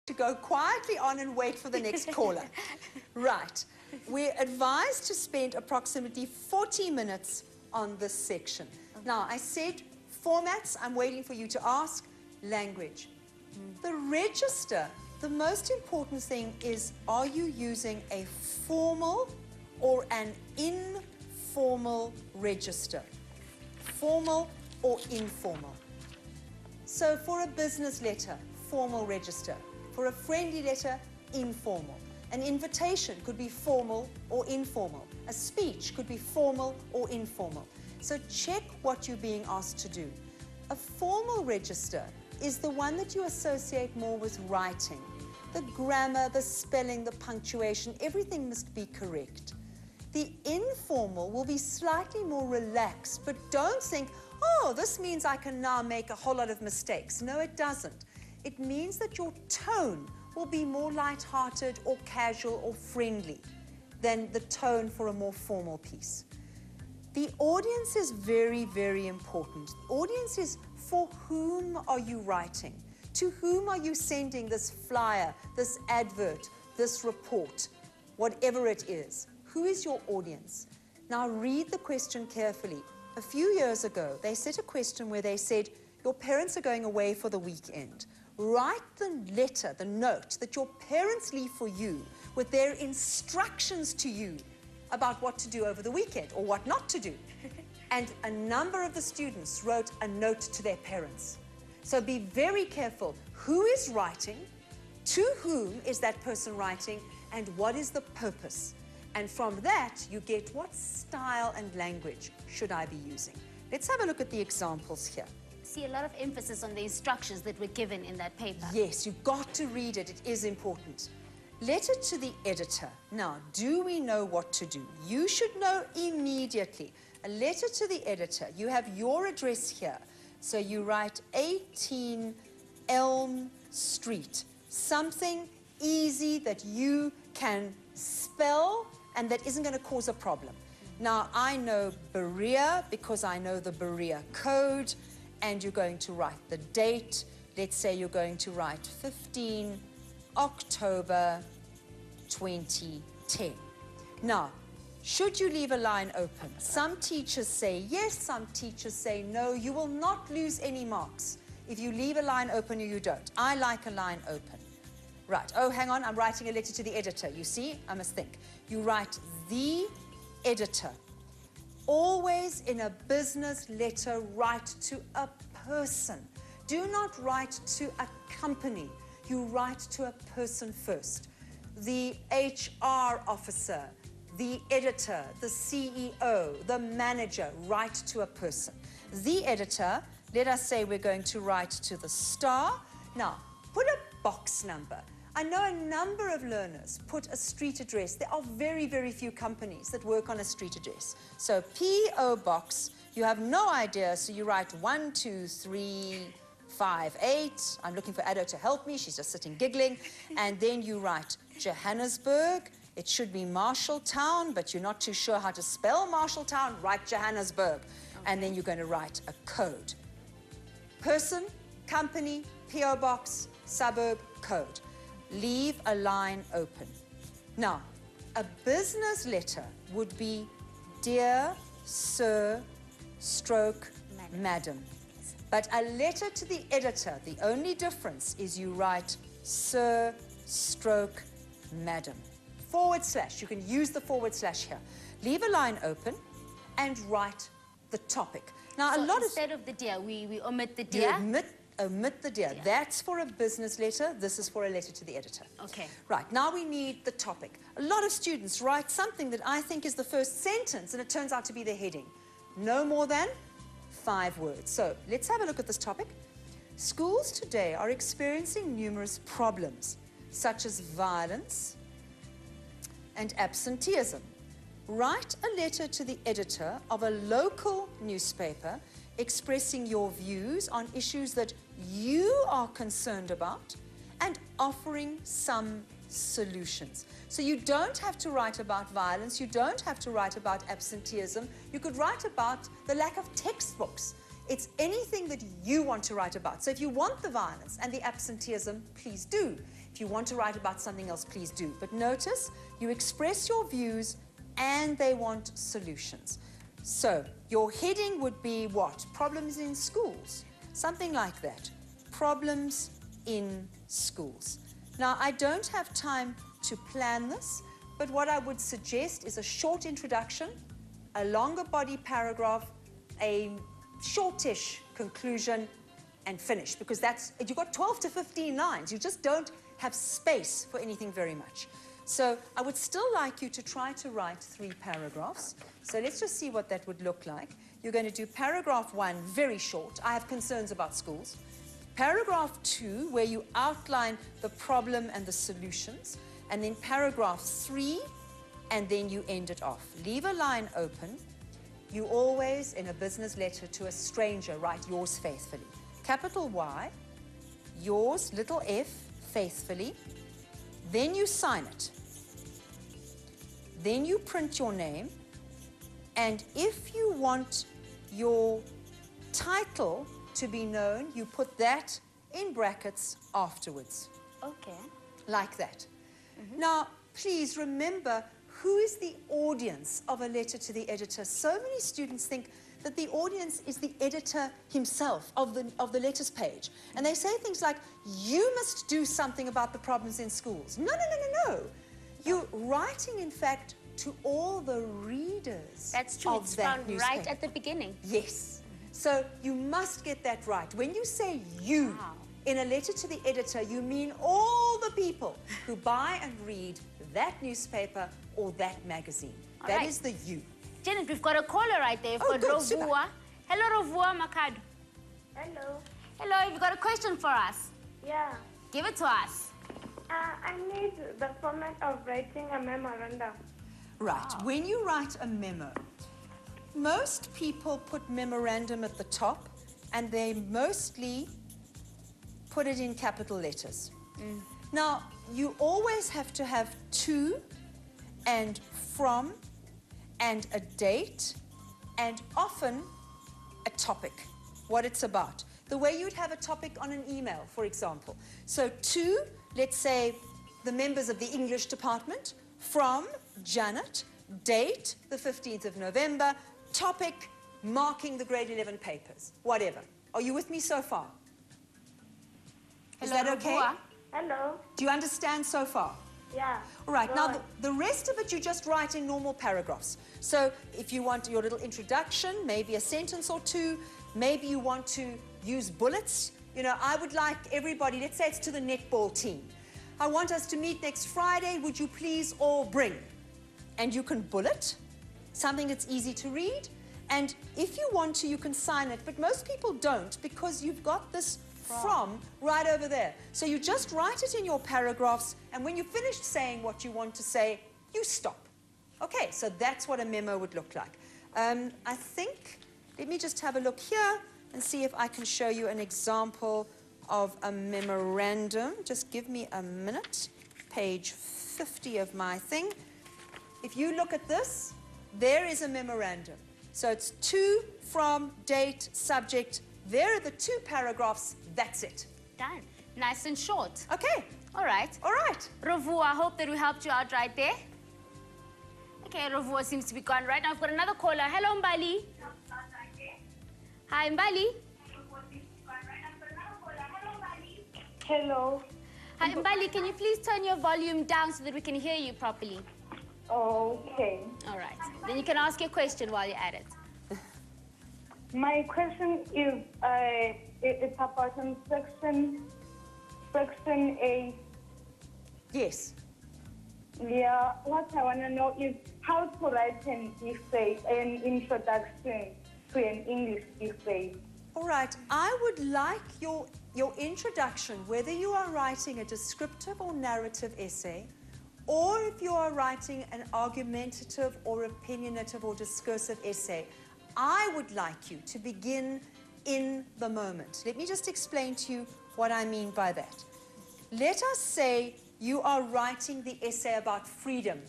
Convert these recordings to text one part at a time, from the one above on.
to go quietly on and wait for the next caller. Right. We're advised to spend approximately 40 minutes on this section. Now, I said formats. I'm waiting for you to ask. Language. The register, the most important thing is, are you using a formal or an informal register? Formal or informal? So for a business letter, formal register. For a friendly letter, informal. An invitation could be formal or informal. A speech could be formal or informal. So check what you're being asked to do. A formal register is the one that you associate more with writing. The grammar, the spelling, the punctuation, everything must be correct. The informal will be slightly more relaxed, but don't think, oh, this means I can now make a whole lot of mistakes. No, it doesn't. It means that your tone will be more light-hearted or casual or friendly than the tone for a more formal piece. The audience is very, very important. The audience is, for whom are you writing? To whom are you sending this flyer, this advert, this report, whatever it is? Who is your audience? Now read the question carefully. A few years ago, they set a question where they said, your parents are going away for the weekend. Write the letter, the note that your parents leave for you with their instructions to you about what to do over the weekend or what not to do. And a number of the students wrote a note to their parents. So be very careful. Who is writing? To whom is that person writing? And what is the purpose? And from that, you get what style and language should I be using. Let's have a look at the examples here. See a lot of emphasis on the instructions that were given in that paper. Yes, you've got to read it. It is important. Letter to the editor. Now, do we know what to do? You should know immediately. A letter to the editor. You have your address here. So you write 18 Elm Street. Something easy that you can spell and that isn't going to cause a problem. Now, I know Berea because I know the Berea code, and you're going to write the date. Let's say you're going to write 15 October 2010. Now, should you leave a line open? Some teachers say yes, some teachers say no. You will not lose any marks if you leave a line open or you don't. I like a line open. Right, oh, hang on, I'm writing a letter to the editor. You see, I must think. You write the editor. Always in a business letter, write to a person. Do not write to a company. You write to a person first. The HR officer, the editor, the CEO, the manager, write to a person. The editor, let us say we're going to write to the star. Now, put a box number. I know a number of learners put a street address. There are very, very few companies that work on a street address. So P.O. Box, you have no idea, so you write 12358. I'm looking for Addo to help me. She's just sitting giggling. And then you write Johannesburg. It should be Marshalltown, but you're not too sure how to spell Marshalltown. Write Johannesburg. Okay. And then you're going to write a code. Person, company, P.O. Box, suburb, code. Leave a line open. Now, a business letter would be Dear Sir stroke Madam. But a letter to the editor, the only difference is you write Sir stroke Madam. / you can use the / here. Leave a line open and write the topic. Now, so a lot instead of the dear, we omit the dear? Omit the dear. That's for a business letter. This is for a letter to the editor. Okay. Right, now we need the topic. A lot of students write something that I think is the first sentence, and it turns out to be the heading. No more than 5 words. So let's have a look at this topic. Schools today are experiencing numerous problems, such as violence and absenteeism. Write a letter to the editor of a local newspaper expressing your views on issues that you are concerned about and offering some solutions. So you don't have to write about violence, you don't have to write about absenteeism, you could write about the lack of textbooks. It's anything that you want to write about. So if you want the violence and the absenteeism, please do. If you want to write about something else, please do. But notice, you express your views and they want solutions. So your heading would be what? Problems in schools. Something like that. Problems in schools. Now, I don't have time to plan this, but what I would suggest is a short introduction, a longer body paragraph, a shortish conclusion, and finish, because you've got 12 to 15 lines. You just don't have space for anything very much. So I would still like you to try to write 3 paragraphs. So let's just see what that would look like. You're going to do paragraph 1, very short. I have concerns about schools. Paragraph 2, where you outline the problem and the solutions. And then paragraph 3, and then you end it off. Leave a line open. You always, in a business letter to a stranger, write yours faithfully. Capital Y, yours, little f, faithfully. Then you sign it. Then you print your name. And if you want your title to be known, you put that in brackets afterwards. Okay. Like that. Now, please remember, who is the audience of a letter to the editor? So many students think that the audience is the editor himself of the letters page. And they say things like, you must do something about the problems in schools. No, no, no, no, no. You're writing, in fact, to all the readers. That's true. It's found right at the beginning. Yes. So you must get that right. When you say you in a letter to the editor, you mean all the people who buy and read that newspaper or that magazine. That is the you. Janet, we've got a caller right there. We've got Rovua. Hello, Rovua Makado. Hello. Hello, you've got a question for us? Yeah. Give it to us. I need the format of writing a memorandum. Right. When you write a memo, most people put memorandum at the top, and they mostly put it in capital letters. Now, you always have to have to and from and a date and often a topic, what it's about. The way you'd have a topic on an email, for example. So to, let's say, the members of the English department, from Janet, date the 15th of November, topic marking the grade 11 papers, whatever. Are you with me so far? Is that okay? Hello. Do you understand so far? Yeah. All right. Now, the rest of it you just write in normal paragraphs. So if you want your little introduction, maybe a sentence or two, maybe you want to use bullets. You know, I would like everybody, let's say it's to the netball team. I want us to meet next Friday. Would you please all bring? And you can bullet, something that's easy to read. And if you want to, you can sign it. But most people don't, because you've got this from right over there. So you just write it in your paragraphs, and when you've finished saying what you want to say, you stop. Okay, so that's what a memo would look like. I think, let me just have a look here and see if I can show you an example of a memorandum. Just give me a minute. Page 50 of my thing. If you look at this, there is a memorandum. So it's to, from, date, subject. There are the 2 paragraphs. That's it. Done. Nice and short. Okay. All right. All right. Rovua, I hope that we helped you out right there. Okay, Rovua seems to be gone right now. I've got another caller. Hello, Mbali. Hi, Mbali. Hello. Hi, Mbali. Can you please turn your volume down so that we can hear you properly? Okay. All right. Then you can ask your question while you're at it. My question is, it's about section A. Yes. Yeah, what I want to know is how to write an essay, an introduction to an English essay. All right. I would like your introduction, whether you are writing a descriptive or narrative essay, or if you are writing an argumentative or opinionative or discursive essay, I would like you to begin in the moment. Let me just explain to you what I mean by that. Let us say you are writing the essay about freedom.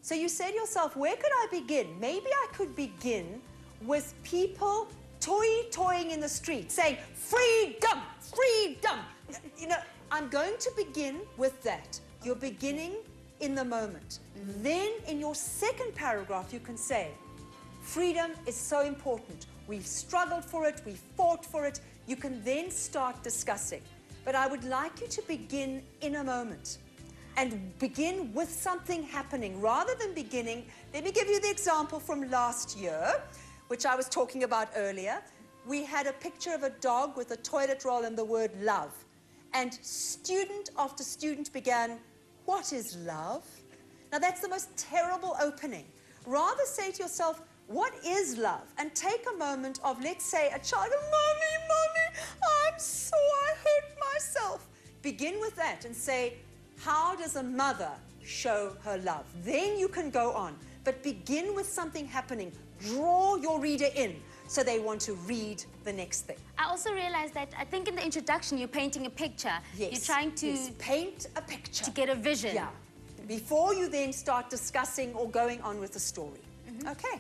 So you say to yourself, where could I begin? Maybe I could begin with people toying in the street, saying, freedom, freedom. You know, I'm going to begin with that. You're beginning in the moment. Then in your second paragraph, you can say, freedom is so important. We've struggled for it. We've fought for it. You can then start discussing. But I would like you to begin in a moment and begin with something happening rather than beginning. Let me give you the example from last year, which I was talking about earlier. We had a picture of a dog with a toilet roll and the word love. And student after student began, what is love? Now that's the most terrible opening. Rather say to yourself, what is love? And take a moment of, let's say, a child, mommy, I hurt myself. Begin with that and say, how does a mother show her love? Then you can go on. But begin with something happening. Draw your reader in so they want to read the next thing. I also realized that I think in the introduction you're painting a picture. Yes. You're trying to paint a picture. To get a vision. Yeah. Before you then start discussing or going on with the story. Okay.